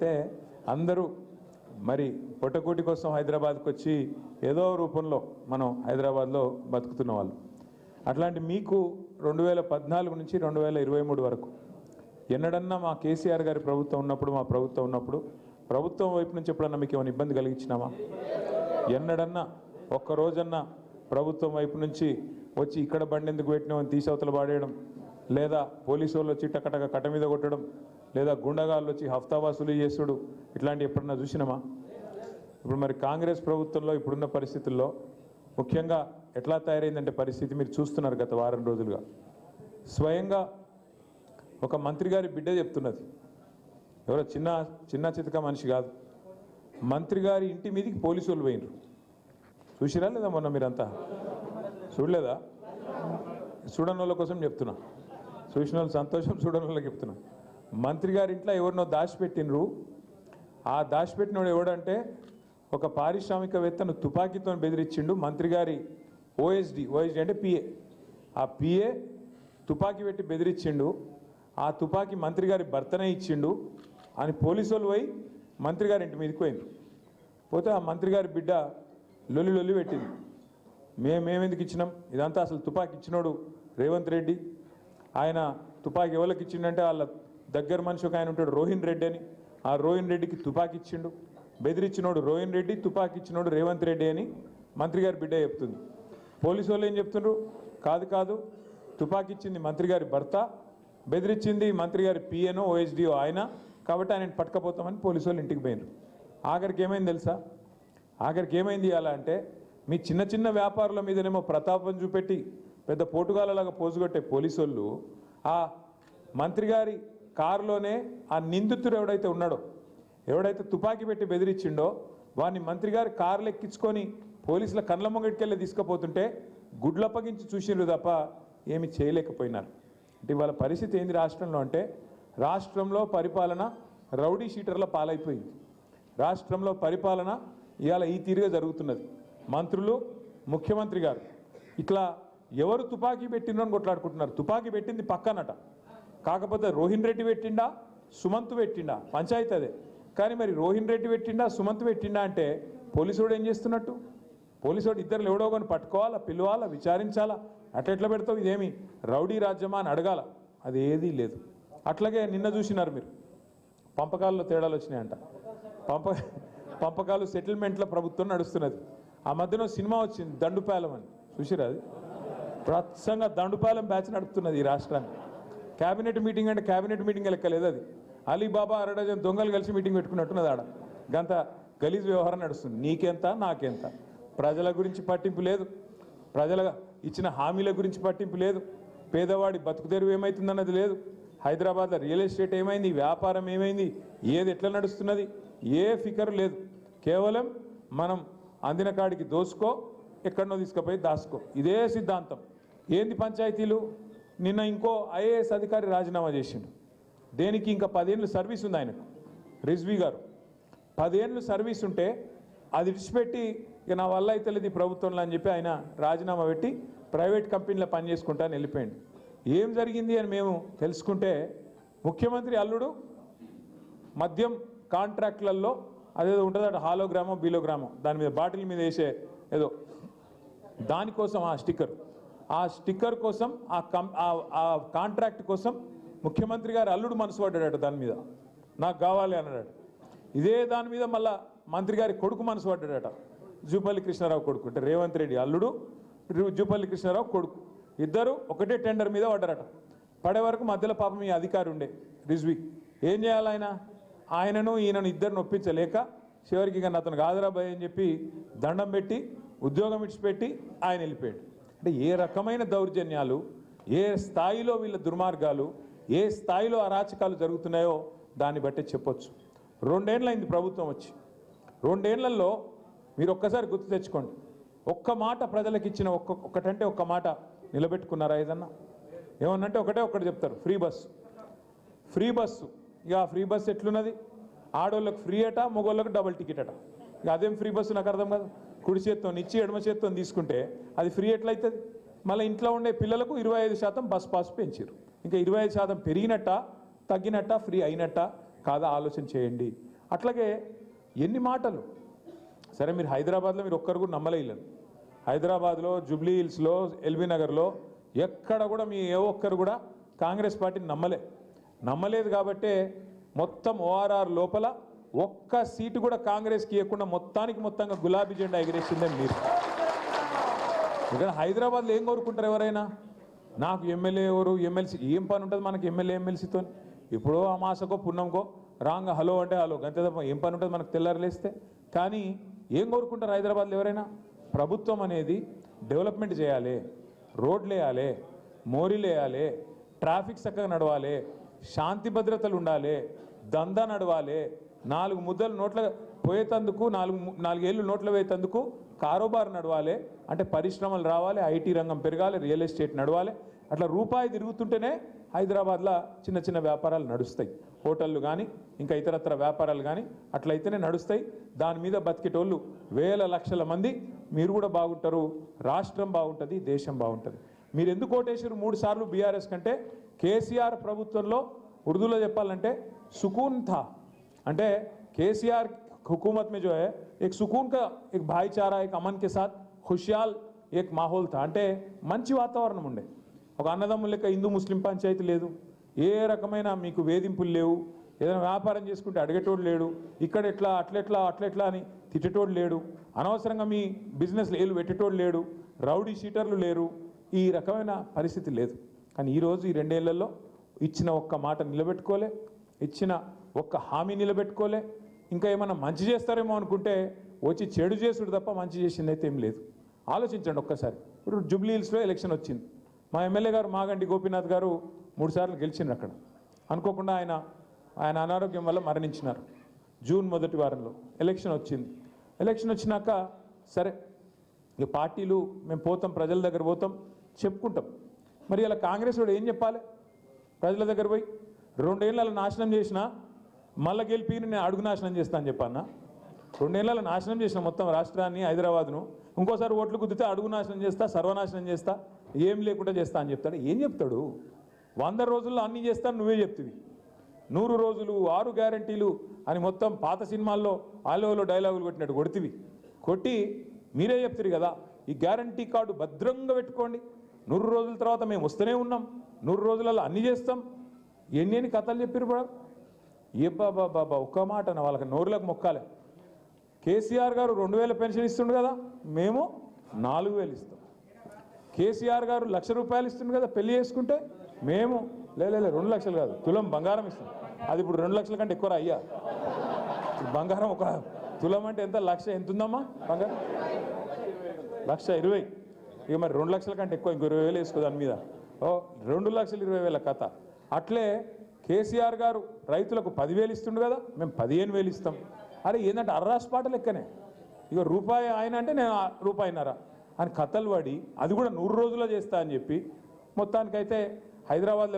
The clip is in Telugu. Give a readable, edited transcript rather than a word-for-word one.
అయితే అందరూ మరి పొట్టకూటి కోసం హైదరాబాద్కి వచ్చి ఏదో రూపంలో మనం హైదరాబాద్లో బతుకుతున్న వాళ్ళు. అట్లాంటి మీకు 2014 నుంచి 2023 వరకు ఎన్నడన్నా మా కేసీఆర్ గారి ప్రభుత్వం ఉన్నప్పుడు, మా ప్రభుత్వం ఉన్నప్పుడు ప్రభుత్వం వైపు నుంచి ఎప్పుడన్నా మీకు ఏమైనా ఇబ్బంది కలిగించినామా? ఎన్నడన్నా ఒక్కరోజన్నా ప్రభుత్వం వైపు నుంచి వచ్చి ఇక్కడ బండి ఎందుకు పెట్టినామని తీసవతలు పాడేయడం, లేదా పోలీసు వాళ్ళు వచ్చి టకటక కట్ట మీద కొట్టడం, లేదా గుండగాళ్ళు వచ్చి హఫ్తా వసూలు చేసుడు, ఇట్లాంటి ఎప్పుడన్నా చూసినామా? ఇప్పుడు మరి కాంగ్రెస్ ప్రభుత్వంలో ఇప్పుడున్న పరిస్థితుల్లో ముఖ్యంగా ఎట్లా తయారైందంటే పరిస్థితి మీరు చూస్తున్నారు. గత వారం రోజులుగా స్వయంగా ఒక మంత్రి గారి బిడ్డ చెప్తున్నది, ఎవరో చిన్న చితక మనిషి కాదు, మంత్రి గారి ఇంటి మీదకి పోలీసు వాళ్ళు పోయినరు. చూసిరా లేదా? మొన్న మీరంతా చూడలేదా? చూడని వాళ్ళ కోసం చెప్తున్నా, చూసిన వాళ్ళు సంతోషం, చూడని వాళ్ళకి చెప్తున్నా. మంత్రి గారి ఇంట్లో ఎవరినో దాచిపెట్టినరు. ఆ దాచిపెట్టినోడు ఎవడంటే ఒక పారిశ్రామికవేత్తను తుపాకీతో బెదిరించిండు. మంత్రి గారి ఓఎస్డి అంటే పిఏ, ఆ పిఏ తుపాకీ పెట్టి బెదిరించిండు. ఆ తుపాకీ మంత్రి గారి భర్తనే ఇచ్చిండు అని పోలీసు వాళ్ళు పోయి మంత్రి గారి ఇంటి మీదకి పోయింది. పోతే ఆ మంత్రి గారి బిడ్డ లొల్లి పెట్టింది. మేమెందుకు ఇచ్చినాం? ఇదంతా అసలు తుపాకీ ఇచ్చినోడు రేవంత్ రెడ్డి. ఆయన తుపాకీ ఎవరికి ఇచ్చిండంటే వాళ్ళ దగ్గర మనిషి ఒక ఆయన ఉంటాడు రోహిన్ రెడ్డి అని, ఆ రోహిన్ రెడ్డికి తుపాకీ ఇచ్చిండు. బెదిరించినోడు రోహిన్ రెడ్డి, తుపాకీ ఇచ్చినోడు రేవంత్ రెడ్డి అని మంత్రి గారి బిడ్డ చెప్తుంది. పోలీసు వాళ్ళు ఏం చెప్తున్నారు? కాదు, తుపాకీ ఇచ్చింది మంత్రి గారి భర్త, బెదిరించింది మంత్రి గారి పిఏనో ఓఎస్డిఓ ఆయన, కాబట్టి ఆయన పట్టుకపోతామని పోలీసు వాళ్ళు ఇంటికి పోయినారు. ఆఖరికి ఏమైంది తెలుసా? ఆఖరికి ఏమైంది అలా అంటే, మీ చిన్న వ్యాపారుల మీదనేమో ప్రతాపం చూపెట్టి పెద్ద పోటుగాలలాగా పోజుగొట్టే పోలీసు వాళ్ళు ఆ మంత్రి గారి కారులోనే ఆ నిందితుడు ఎవడైతే తుపాకీ పెట్టి బెదిరించిండో వాడిని మంత్రి గారి కారులు ఎక్కించుకొని పోలీసుల కండ్ల ముంగటికెళ్ళి తీసుకుపోతుంటే గుడ్లప్పగించి చూసిండ్రు తప్ప ఏమి చేయలేకపోయినారు. అంటే వాళ్ళ పరిస్థితి ఏంది రాష్ట్రంలో అంటే, రాష్ట్రంలో పరిపాలన రౌడీ షీటర్ల పాలైపోయింది. రాష్ట్రంలో పరిపాలన ఇవాళ ఈ తీరుగా జరుగుతున్నది. మంత్రులు, ముఖ్యమంత్రి గారు ఇట్లా ఎవరు తుపాకీ పెట్టిండ్రో అని కొట్లాడుకుంటున్నారు. తుపాకీ పెట్టింది పక్కనట, కాకపోతే రోహిన్ రెడ్డి పెట్టిండా, సుమంత్ పెట్టిండా, పంచాయతీ అదే. కానీ మరి రోహిన్ రెడ్డి పెట్టిండా, సుమంత్ పెట్టిండా అంటే పోలీసుడు ఏం చేస్తున్నట్టు? పోలీసుడు ఇద్దరు ఎవడో కానీ పట్టుకోవాలా, పిలవాలా, విచారించాలా. అట్లా పెడతావు? ఇదేమి రౌడీ రాజ్యమా అని అడగాల? అది ఏదీ లేదు. అట్లాగే నిన్న చూసినారు మీరు, పంపకాల్లో తేడాలు వచ్చినాయంట. పంపకాలు సెటిల్మెంట్ల ప్రభుత్వం నడుస్తున్నది. ఆ మధ్యన సినిమా వచ్చింది దండుపాలెం అని, చూసిరా? అది ప్రత్సంగా దండుపాలెం బ్యాచ్ నడుపుతున్నది ఈ రాష్ట్రాన్ని. క్యాబినెట్ మీటింగ్ అంటే క్యాబినెట్ మీటింగ్ లెక్కలేదు అది. అలీబాబా అరడజన్ దొంగలు కలిసి మీటింగ్ పెట్టుకున్నట్టున్నది. ఆడ గంత గలీజ్ వ్యవహారం నడుస్తుంది. నీకెంత నాకెంత, ప్రజల గురించి పట్టింపు లేదు, ప్రజల ఇచ్చిన హామీల గురించి పట్టింపు లేదు, పేదవాడి బతుకుదెరువు ఏమవుతుందన్నది లేదు, హైదరాబాద్లో రియల్ ఎస్టేట్ ఏమైంది, వ్యాపారం ఏమైంది, ఏది ఎట్లా నడుస్తున్నది, ఏ ఫికర్ లేదు. కేవలం మనం అందిన కాడికి దోసుకో, ఎక్కడనో తీసుకుపోయి దాసుకో, ఇదే సిద్ధాంతం. ఏంది పంచాయతీలు? నిన్న ఇంకో ఐఏఎస్ అధికారి రాజీనామా చేసిండు. దేనికి? ఇంకా 10 ఏళ్ళు సర్వీస్ ఉంది ఆయనకు. రిజ్వీ గారు 10 ఏళ్ళు సర్వీస్ ఉంటే అది విడిచిపెట్టి ఇక నా వల్ల అయితే లేదు ఈ ప్రభుత్వంలో అని చెప్పి ఆయన రాజీనామా పెట్టి ప్రైవేట్ కంపెనీలో పనిచేసుకుంటా అని వెళ్ళిపోయింది. ఏం జరిగింది అని మేము తెలుసుకుంటే, ముఖ్యమంత్రి అల్లుడు మద్యం కాంట్రాక్ట్లలో అదేదో ఉంటుంది అటు హాలోగ్రామో బీలోగ్రామో, దాని మీద బాటిల్ మీద వేసే ఏదో, దానికోసం ఆ స్టిక్కర్ కోసం ఆ కాంట్రాక్ట్ కోసం ముఖ్యమంత్రి గారు అల్లుడు మనసు పడ్డాడట. దాని మీద నాకు కావాలి అన్నాడు. ఇదే దాని మీద మళ్ళా మంత్రి గారి కొడుకు మనసు పడ్డాడట, జూపల్లి కృష్ణారావు కొడుకు. అంటే రేవంత్ రెడ్డి అల్లుడు, జూపల్లి కృష్ణారావు కొడుకు, ఇద్దరు ఒకటే టెండర్ మీద పడ్డారట. పడే వరకు మధ్యలో పాపం ఈ అధికారి ఉండే రిజ్వీ. ఏం చేయాలి? ఆయనను ఈయనను ఇద్దరిని ఒప్పించలేక చివరికి ఇక అతను కాదురాబాయ్ అని చెప్పి దండం పెట్టి ఉద్యోగం ఇచ్చిపెట్టి ఆయన వెళ్ళిపోయాడు. అంటే ఏ రకమైన దౌర్జన్యాలు, ఏ స్థాయిలో వీళ్ళ దుర్మార్గాలు, ఏ స్థాయిలో అరాచకాలు జరుగుతున్నాయో దాన్ని బట్టే చెప్పొచ్చు. 2 ఏళ్ళైంది ప్రభుత్వం వచ్చి. 2 ఏళ్లలో మీరు ఒక్కసారి గుర్తు తెచ్చుకోండి, ఒక్క మాట ప్రజలకు ఇచ్చిన ఒక్కటంటే ఒక్క మాట నిలబెట్టుకున్నారా? ఏదన్నా ఏమన్నంటే ఒకటి చెప్తారు, ఫ్రీ బస్సు. ఇక ఆ ఫ్రీ బస్సు ఎట్లున్నది? ఆడోళ్ళకి ఫ్రీ అట, మగోళ్ళకి డబుల్ టికెట్ అట. ఇక అదేం ఫ్రీ బస్సు నాకు అర్థం కాదు. కుడి చేత్తో ఇచ్చి ఎడమ చేత్తో తీసుకుంటే అది ఫ్రీ ఎట్లయితుంది? మళ్ళీ ఇంట్లో ఉండే పిల్లలకు 25% బస్ పాస్ పెంచారు. ఇంకా 25% పెరిగినట్ట, తగ్గినట్ట, ఫ్రీ అయినట్ట కాదా? ఆలోచన చేయండి. అట్లాగే ఎన్ని మాటలు. సరే మీరు హైదరాబాద్లో మీరు ఒక్కరు కూడా నమ్మలేరు. హైదరాబాద్లో జూబ్లీ హిల్స్లో ఎల్బీ నగర్లో ఎక్కడ కూడా మీ ఏ ఒక్కరు కూడా కాంగ్రెస్ పార్టీని నమ్మలేదు కాబట్టే మొత్తం ఓఆర్ఆర్ లోపల ఒక్క సీటు కూడా కాంగ్రెస్కి ఇవ్వకుండా మొత్తంగా గులాబీ జెండా ఎగిరేసిందే మీరు. ఇక్కడ హైదరాబాద్లో ఏం కోరుకుంటారు ఎవరైనా? నాకు ఎమ్మెల్యే ఎవరు, ఎమ్మెల్సీ ఏం పని ఉంటుంది మనకి ఎమ్మెల్యే ఎమ్మెల్సీతో? ఎప్పుడో అమాసకో పుణ్యంకో రాంగ్ హలో అంటే హలో గంతే తప్ప ఏం పని ఉంటుంది మనకు తెల్లారలేస్తే. కానీ ఏం కోరుకుంటారు హైదరాబాద్లో ఎవరైనా? ప్రభుత్వం అనేది డెవలప్మెంట్ చేయాలి, రోడ్లు వేయాలి, మోరీలు వేయాలి, ట్రాఫిక్ చక్కగా నడవాలి, శాంతి భద్రతలు ఉండాలి, దందా నడవాలి, 4 ముద్దలు నోట్ల పోయేతందుకు 4 ఏళ్ళు నోట్ల వేయేతందుకు కారోబార్ నడవాలి, అంటే పరిశ్రమలు రావాలి, ఐటీ రంగం పెరగాలి, రియల్ ఎస్టేట్ నడవాలి. అట్లా రూపాయి తిరుగుతుంటేనే హైదరాబాద్లో చిన్న వ్యాపారాలు నడుస్తాయి. హోటళ్ళు కానీ ఇంకా ఇతరత్ర వ్యాపారాలు కానీ అట్లయితేనే నడుస్తాయి. దాని మీద బతికేటోళ్ళు వేల లక్షల మంది. మీరు కూడా బాగుంటారు, రాష్ట్రం బాగుంటుంది, దేశం బాగుంటుంది. మీరు ఎందుకు ఓటేసారు 3 సార్లు బీఆర్ఎస్ కంటే? కేసీఆర్ ప్రభుత్వంలో ఉర్దూలో చెప్పాలంటే సుకూన్ థా. అంటే కేसीआर हुकूमत में जो है एक सुकून का एक भाईचारा, एक अमन के साथ खुशहाल एक माहौल था. అంటే మంచి వాతావరణం ఉండే. ఒక అన్నదమ్ముల లెక్క హిందూ ముస్లిం పంచాయతీ లేదు, ఏ రకమైన మీకు వేధింపులు లేవు, ఏదైనా వ్యాపారం చేసుకుంటే అడిగేటోడు లేడు, ఇక్కడ ఎట్లా అట్లెట్లా అని తిట్టేటోడు లేడు, అనవసరంగా మీ బిజినెస్ ఏలు పెట్టేటోడు లేడు, రౌడీ షీటర్లు లేరు, ఈ రకమైన పరిస్థితి లేదు. కానీ ఈరోజు ఈ 2 ఏళ్లలో ఇచ్చిన ఒక్క మాట నిలబెట్టుకోలే, ఇచ్చిన ఒక్క హామీ నిలబెట్టుకోలే. ఇంకా ఏమన్నా మంచి చేస్తారేమో అనుకుంటే వచ్చి చెడు చేసుడు తప్ప మంచి చేసింది అయితే ఏం లేదు. ఆలోచించండి ఒక్కసారి. ఇప్పుడు జూబ్లీ హిల్స్లో ఎలక్షన్ వచ్చింది. మా ఎమ్మెల్యే గారు మాగంటి గోపీనాథ్ గారు 3 సార్లు గెలిచిండ్రు. అక్కడ అనుకోకుండా ఆయన అనారోగ్యం వల్ల మరణించినారు. జూన్ మొదటి వారంలో ఎలక్షన్ వచ్చింది. ఎలక్షన్ వచ్చినాక సరే ఇక పార్టీలు మేము పోతాం, ప్రజల దగ్గర పోతాం, చెప్పుకుంటాం. మరి ఇలా కాంగ్రెస్ వాడు ఏం చెప్పాలి? ప్రజల దగ్గర పోయి 2 ఏళ్ళ నాశనం చేసినా మళ్ళీ గెలిపి నేను అడుగు నాశనం చేస్తా అని చెప్పన్నా. 2 ఏళ్ళ నాశనం చేసిన మొత్తం రాష్ట్రాన్ని, హైదరాబాద్ను. ఇంకోసారి ఓట్లు కుదితే అడుగు నాశనం చేస్తా, సర్వనాశనం చేస్తా, ఏం లేకుండా చేస్తా అని చెప్తాడు. ఏం చెప్తాడు? 100 రోజుల్లో అన్నీ చేస్తాను నువ్వే చెప్తివి. 100 రోజులు 6 గ్యారంటీలు అని మొత్తం పాత సినిమాల్లో ఆలోలో డైలాగులు కొట్టినట్టు కొడుతుంది. కొట్టి మీరే చెప్తారు కదా, ఈ గ్యారంటీ కార్డు భద్రంగా పెట్టుకోండి, 100 రోజుల తర్వాత మేము వస్తూనే ఉన్నాం, 100 రోజులలో అన్నీ చేస్తాం, ఎన్ని కథలు చెప్పారు బ్రో. ఏ బాబా ఒక్క మాట వాళ్ళకి నోరులకు మొక్కాలి. కేసీఆర్ గారు 2000 పెన్షన్ ఇస్తుండు కదా, మేము 4000 ఇస్తాం. కేసీఆర్ గారు ₹1,00,000 ఇస్తుండు కదా పెళ్లి చేసుకుంటే, మేము లేదు 2 లక్షలు కాదు, తులం బంగారం ఇస్తాం. అది ఇప్పుడు 2 లక్షల కంటే ఎక్కువ అయ్యా. బంగారం ఒక తులం అంటే ఎంత? ఎంత ఉందమ్మా బంగారం? 1,20,000. ఇక మరి 2 లక్షల కంటే ఎక్కువ, ఇంకో 20,000 వేసుకో దాని మీద. 2,20,000 కథ. అట్లే కేసీఆర్ గారు రైతులకు 10,000 ఇస్తుండు కదా, మేము 15,000 ఇస్తాం. అరే ఏంటంటే అర్రాస్పాట లెక్కనే. ఇక రూపాయి ఆయన అంటే నేను ₹1.5 అని కథలు పడి అది కూడా 100 రోజుల్లో చేస్తా అని చెప్పి మొత్తానికైతే హైదరాబాద్లో